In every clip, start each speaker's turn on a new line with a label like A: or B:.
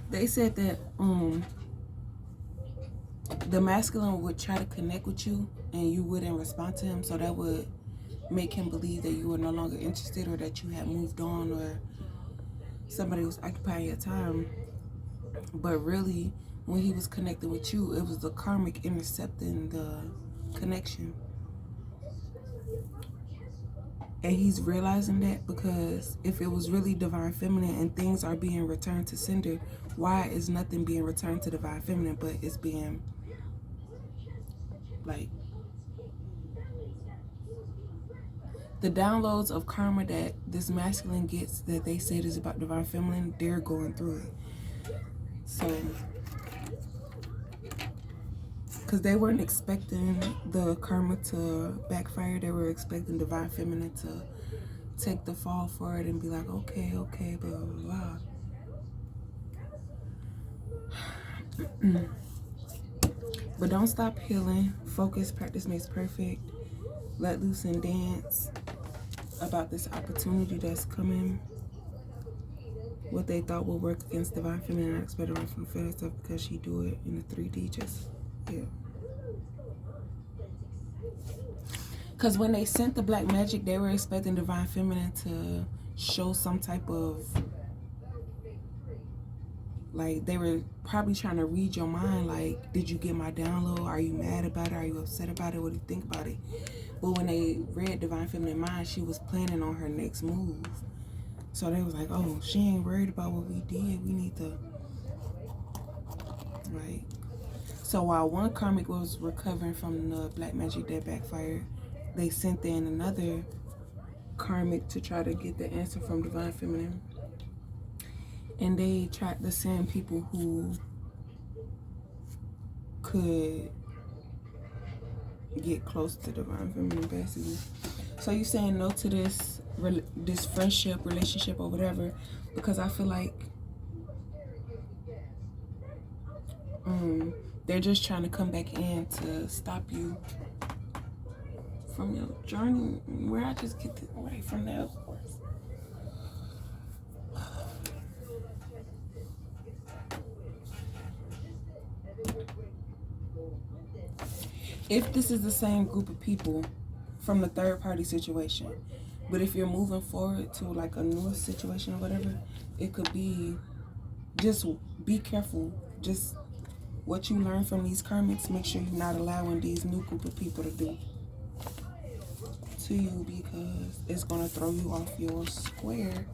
A: They said that the masculine would try to connect with you and you wouldn't respond to him, so that would make him believe that you were no longer interested or that you had moved on or somebody was occupying your time. But really, when he was connecting with you, it was the karmic intercepting the connection. And he's realizing that, because if it was really divine feminine and things are being returned to sender, why is nothing being returned to divine feminine, but it's being like the downloads of karma that this masculine gets that they said is about divine feminine, they're going through it. So, because they weren't expecting the karma to backfire, they were expecting divine feminine to take the fall for it and be like, okay, blah, blah, blah. But don't stop healing. Focus, practice makes perfect. Let loose and dance about this opportunity that's coming. What they thought would work against divine feminine, I expect right from the fairy stuff because she do it in the 3D. Just, yeah. Because when they sent the black magic, they were expecting divine feminine to show some type of, like, they were probably trying to read your mind. Like, did you get my download? Are you mad about it? Are you upset about it? What do you think about it? But when they read divine feminine mind, she was planning on her next move. So they was like, oh, she ain't worried about what we did. We need to, right? So while one karmic was recovering from the black magic that backfired, they sent in another karmic to try to get the answer from divine feminine. And they tried to send people who could get close to divine feminine, basically. So you saying no to this friendship, relationship, or whatever, because I feel like they're just trying to come back in to stop you from your journey. Where I just get away from that, of course. If this is the same group of people from the third party situation, but if you're moving forward to like a newer situation or whatever, it could be, just be careful. Just what you learn from these karmics, make sure you're not allowing these new group of people to do to you, because it's going to throw you off your square.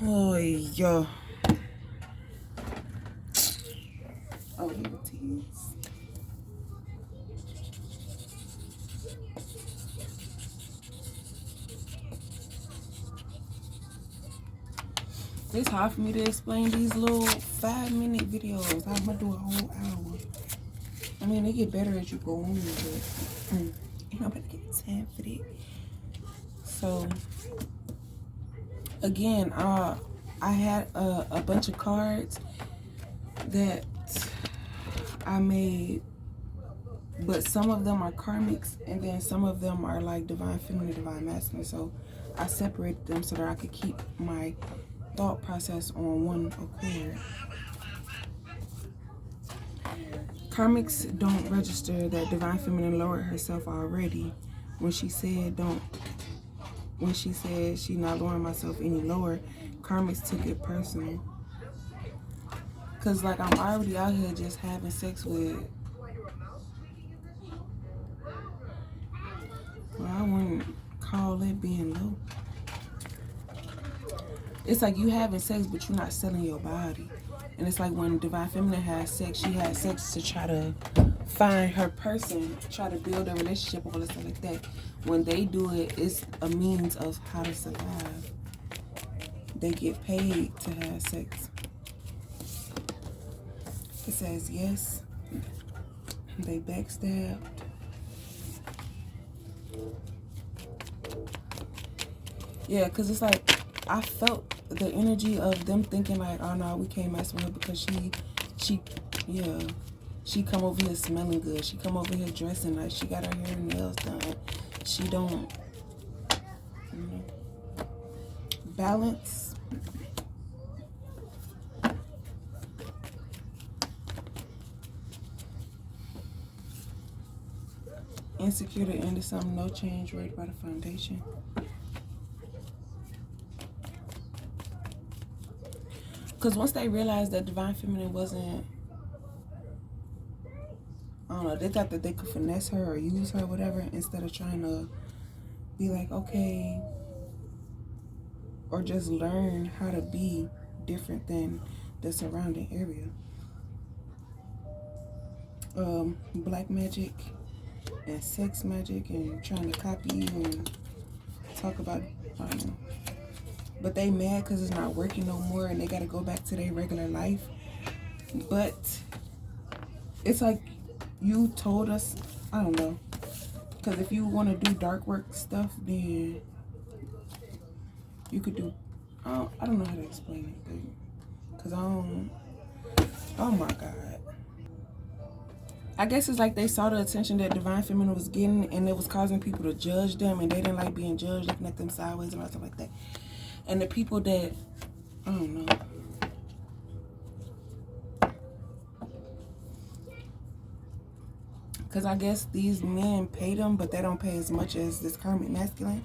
A: Oh, yeah. Oh, here it is. It's hard for me to explain these little 5-minute videos. I'm gonna do a whole hour. I mean, they get better as you go on, but ain't nobody get time for that. So, again, I had a bunch of cards that I made, but some of them are karmics, and then some of them are like divine feminine, divine masculine. So I separated them so that I could keep my thought process on one accord. Karmics don't register that divine feminine lowered herself already when she said she's not lowering myself any lower. Karmics took it personal, cause like I'm already out here just having sex with, well, I wouldn't call it being low. It's like you having sex, but you're not selling your body. And it's like when divine feminine has sex, she has sex to try to find her person, try to build a relationship, all this stuff like that. When they do it, it's a means of how to survive. They get paid to have sex. It says yes. They backstabbed. Yeah, because it's like, I felt the energy of them thinking like, oh no, we can't mess with her because she come over here smelling good. She come over here dressing nice. She got her hair and nails done. She don't, balance. insecure to end something, no change, right by the foundation. Because once they realized that divine feminine wasn't, I don't know, they thought that they could finesse her or use her or whatever, instead of trying to be like, okay, or just learn how to be different than the surrounding area. Black magic and sex magic and trying to copy you and talk about, I don't know. But they mad because it's not working no more and they got to go back to their regular life. But it's like you told us, I don't know. Because if you want to do dark work stuff, then you could do, I don't know how to explain it. Because oh my God. I guess it's like they saw the attention that divine feminine was getting and it was causing people to judge them and they didn't like being judged, looking at them sideways and all stuff like that. And the people that, I don't know. Because I guess these men pay them, but they don't pay as much as this karmic masculine.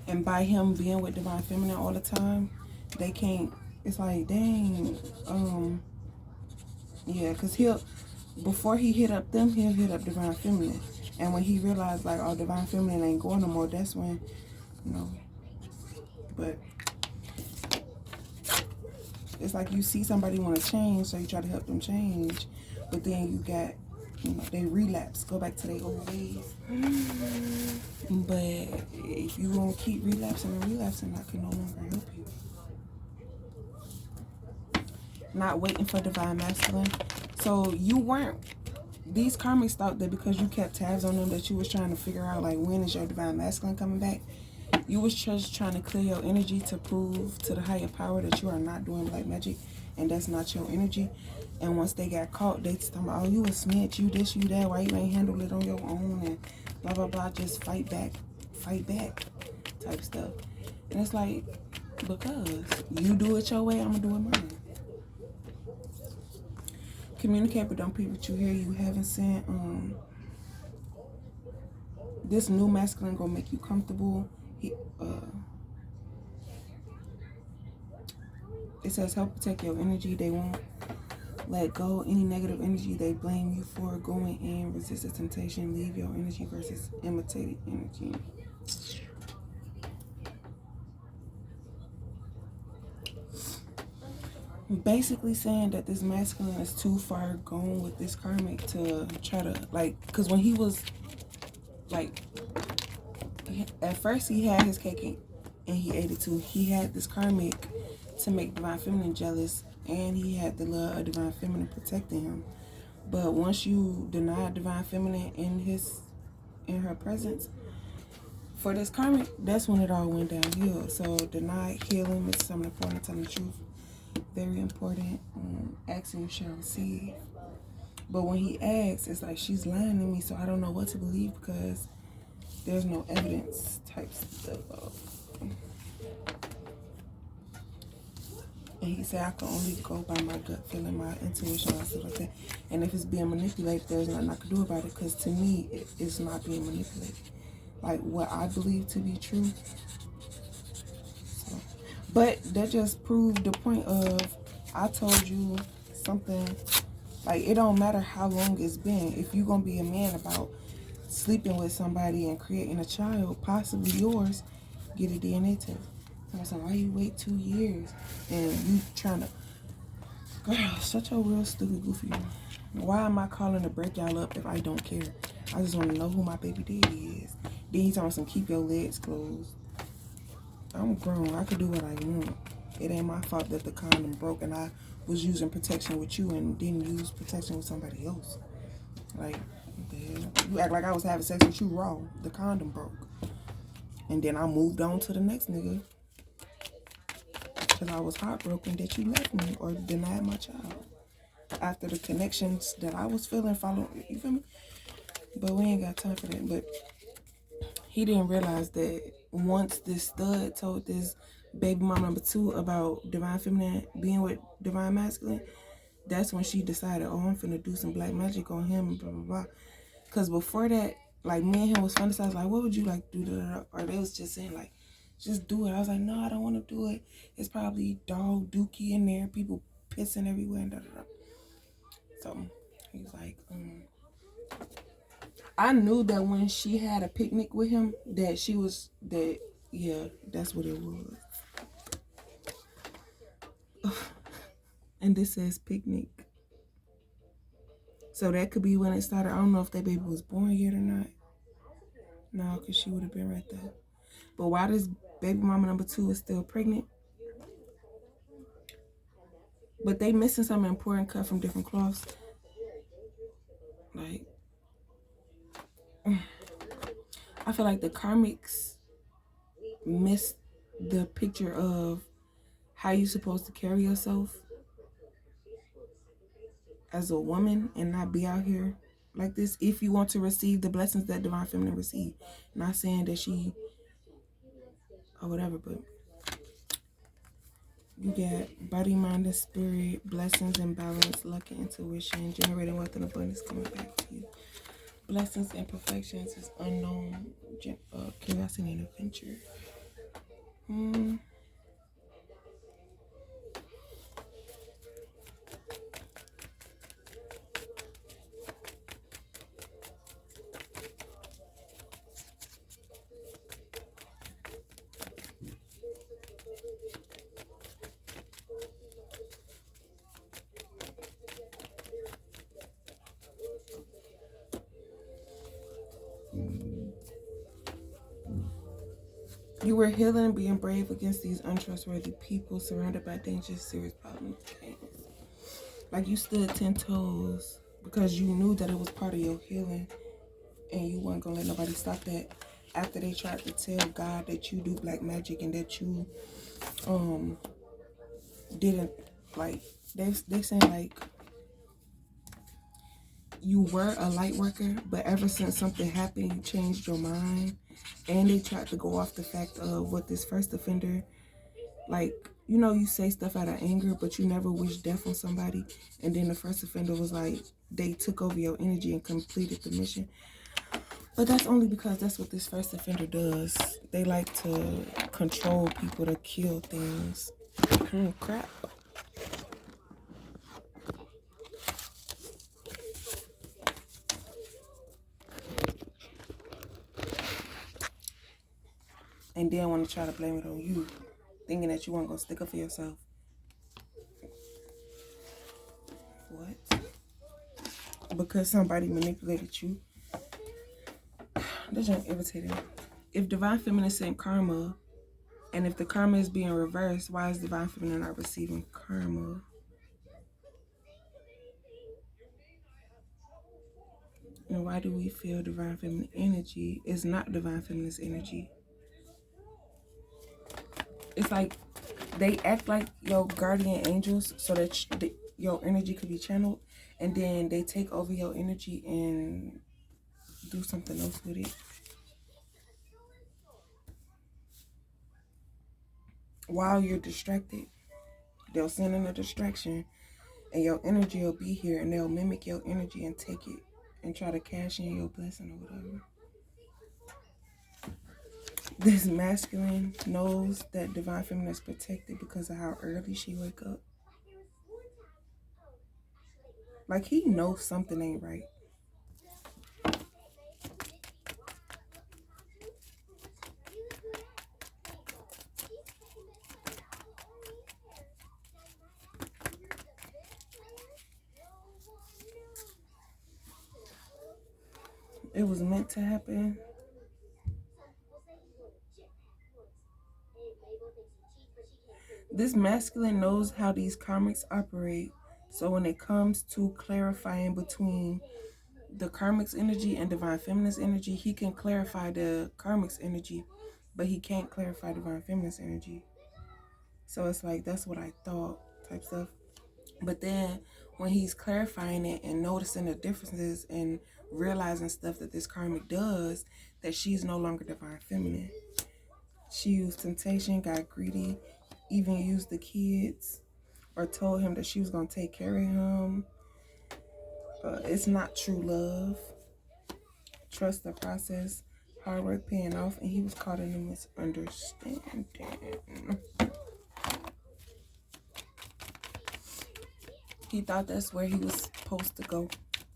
A: And by him being with divine feminine all the time, they can't, it's like, dang, yeah, because before he hit up them, he'll hit up divine feminine. And when he realized, like, oh, divine feminine ain't going no more, that's when, you know, but it's like you see somebody want to change, so you try to help them change, but then you got, you know, they relapse, go back to their old ways. But if you want to keep relapsing and relapsing, I can no longer help you. Not waiting for divine masculine. So you weren't, these karmics thought that because you kept tabs on them that you was trying to figure out, like, when is your divine masculine coming back. You was just trying to clear your energy to prove to the higher power that you are not doing black magic and that's not your energy. And once they got caught, they just talking about, oh, you a snitch, you this, you that, why you ain't handle it on your own, and blah, blah, blah, just fight back type stuff. And it's like, because you do it your way, I'm going to do it mine. Communicate with them people that you hear you haven't sent. This new masculine gonna make you comfortable. It says help protect your energy. They won't let go any negative energy they blame you for. Going in, resist the temptation, leave your energy versus imitated energy. Basically saying that this masculine is too far gone with this karmic to try to, like, because when he was, like, at first he had his cake and he ate it too. He had this karmic to make divine feminine jealous, and he had the love of divine feminine protecting him. But once you deny divine feminine in her presence, for this karmic, that's when it all went downhill. So deny healing is something important, telling the truth. Very important. Asking you shall receive. But when he asks, it's like, she's lying to me, so I don't know what to believe because there's no evidence type stuff. And he said I can only go by my gut feeling, my intuition, and stuff like that. And if it's being manipulated, there's nothing I can do about it, because to me, it's not being manipulated. Like what I believe to be true. So, but that just proved the point of, I told you something, like, it don't matter how long it's been. If you're going to be a man about sleeping with somebody and creating a child, possibly yours, get a DNA test. And I was like, why you wait 2 years? And you trying to, girl, such a real stupid goofy one. Why am I calling to break y'all up if I don't care? I just want to know who my baby daddy is. Then he's talking some keep your legs closed. I'm grown. I could do what I want. It ain't my fault that the condom broke and I was using protection with you and didn't use protection with somebody else. Like, what the hell? You act like I was having sex with you raw. The condom broke. And then I moved on to the next nigga. Because I was heartbroken that you left me or denied my child. After the connections that I was feeling, following, you feel me? But we ain't got time for that. But he didn't realize that once this stud told this baby mom number 2 about divine feminine being with divine masculine, that's when she decided, oh, I'm finna do some black magic on him and blah, blah, blah. Because before that, like me and him was fantasizing, like, what would you like to do? Or they was just saying, like, just do it. I was like, no, I don't want to do it. It's probably dog dookie in there, people pissing everywhere and da. So he was like, I knew that when she had a picnic with him, that she was that. Yeah, that's what it was. And this says picnic. So that could be when it started. I don't know if that baby was born yet or not. No, because she would have been right there. But why this baby mama number 2 is still pregnant? But they missing some important cut from different cloths. Like, I feel like the karmics missed the picture of how you supposed to carry yourself as a woman and not be out here like this if you want to receive the blessings that divine feminine received. Not saying that she or whatever, but you got body, mind, and spirit, blessings and balance, luck and intuition, generating wealth and abundance coming back to you. Blessings and perfections is unknown, curiosity and adventure. You were healing, being brave against these untrustworthy people, surrounded by dangerous, serious problems. Like you stood 10 toes because you knew that it was part of your healing, and you weren't gonna let nobody stop that. After they tried to tell God that you do black magic and that you didn't, like they saying like you were a light worker, but ever since something happened, you changed your mind. And they tried to go off the fact of what this first offender, like, you know, you say stuff out of anger, but you never wish death on somebody. And then the first offender was like, they took over your energy and completed the mission. But that's only because that's what this first offender does. They like to control people, to kill things. Crap. And then want to try to blame it on you, thinking that you weren't going to stick up for yourself. What? Because somebody manipulated you. That's just irritating. If divine feminine sent karma, and if the karma is being reversed, why is divine feminine not receiving karma? And why do we feel divine feminine energy is not divine feminine's energy? It's like they act like your guardian angels so that your energy could be channeled, and then they take over your energy and do something else with it. While you're distracted, they'll send in a distraction, and your energy will be here, and they'll mimic your energy and take it and try to cash in your blessing or whatever. This masculine knows that divine feminine is protected because of how early she wake up. Like he knows something ain't right. It was meant to happen. This masculine knows how these karmics operate. So when it comes to clarifying between the karmics energy and divine feminine's energy, he can clarify the karmics energy, but he can't clarify divine feminine's energy. So it's like, that's what I thought type stuff. But then when he's clarifying it and noticing the differences and realizing stuff that this karmic does, that she's no longer divine feminine. She used temptation, got greedy, even used the kids, or told him that she was going to take care of him. It's not true love. trust the process, hard work paying off, and he was caught in a misunderstanding. He thought that's where he was supposed to go.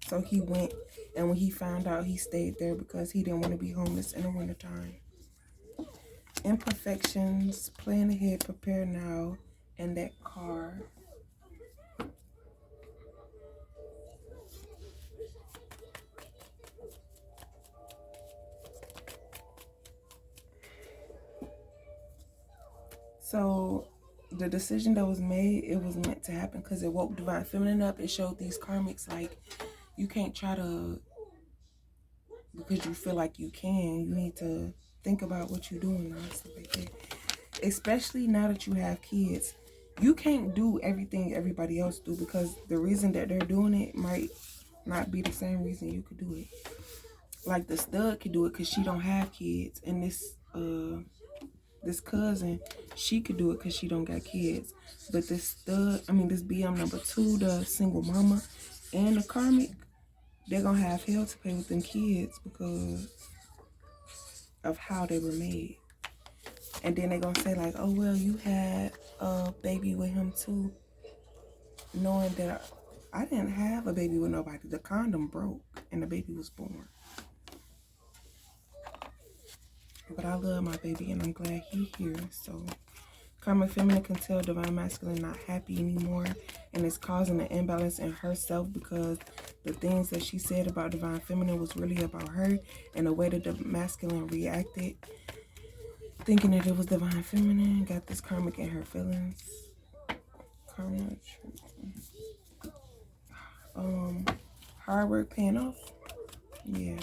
A: So he went, and when he found out, he stayed there because he didn't want to be homeless in the wintertime. Imperfections, plan ahead, prepare now, and that car. So the decision that was made, it was meant to happen because it woke divine feminine up. It showed these karmics like you can't try to, because you feel like you can, you need to think about what you're doing and stuff like that. Especially now that you have kids, you can't do everything everybody else do because the reason that they're doing it might not be the same reason you could do it. Like the stud could do it because she don't have kids, and this cousin, she could do it because she don't got kids. But this BM number 2, the single mama, and the karmic, they're gonna have hell to pay with them kids because of how they were made. And then they're gonna say like, oh well, you had a baby with him too, knowing that I didn't have a baby with nobody. The condom broke and the baby was born. But I love my baby and I'm glad he's here. So karmic feminine can tell divine masculine not happy anymore, and it's causing an imbalance in herself because the things that she said about divine feminine was really about her, and the way that the masculine reacted, thinking that it was divine feminine, got this karmic in her feelings. Karma, hard work paying off. Yeah.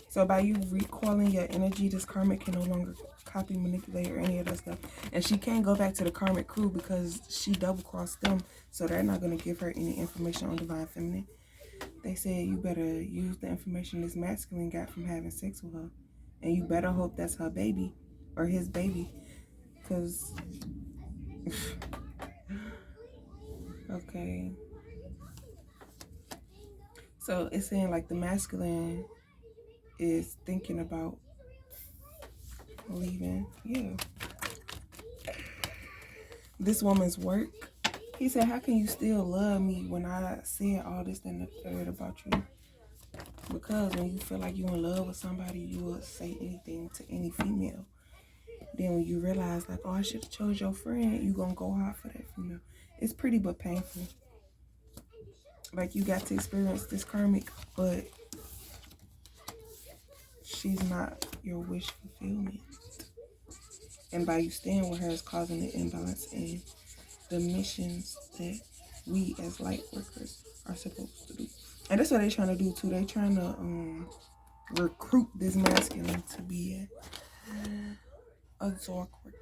A: So by you recalling your energy, this karmic can no longer copy, manipulate, or any of that stuff. And she can't go back to the karmic crew because she double-crossed them. So they're not going to give her any information on divine feminine. They said you better use the information this masculine got from having sex with her. And you better hope that's her baby or his baby. Because... okay. So it's saying like the masculine is thinking about leaving. Yeah. This woman's work. He said, how can you still love me when I said all this and the third about you? Because when you feel like you're in love with somebody, you will say anything to any female. Then when you realize like, oh, I should have chose your friend, you gonna go hard for that female. It's pretty but painful. Like you got to experience this karmic, but she's not your wish fulfillment. And by you staying with her is causing the imbalance in the missions that we as light workers are supposed to do. And that's what they're trying to do too. They're trying to recruit this masculine to be a dark worker.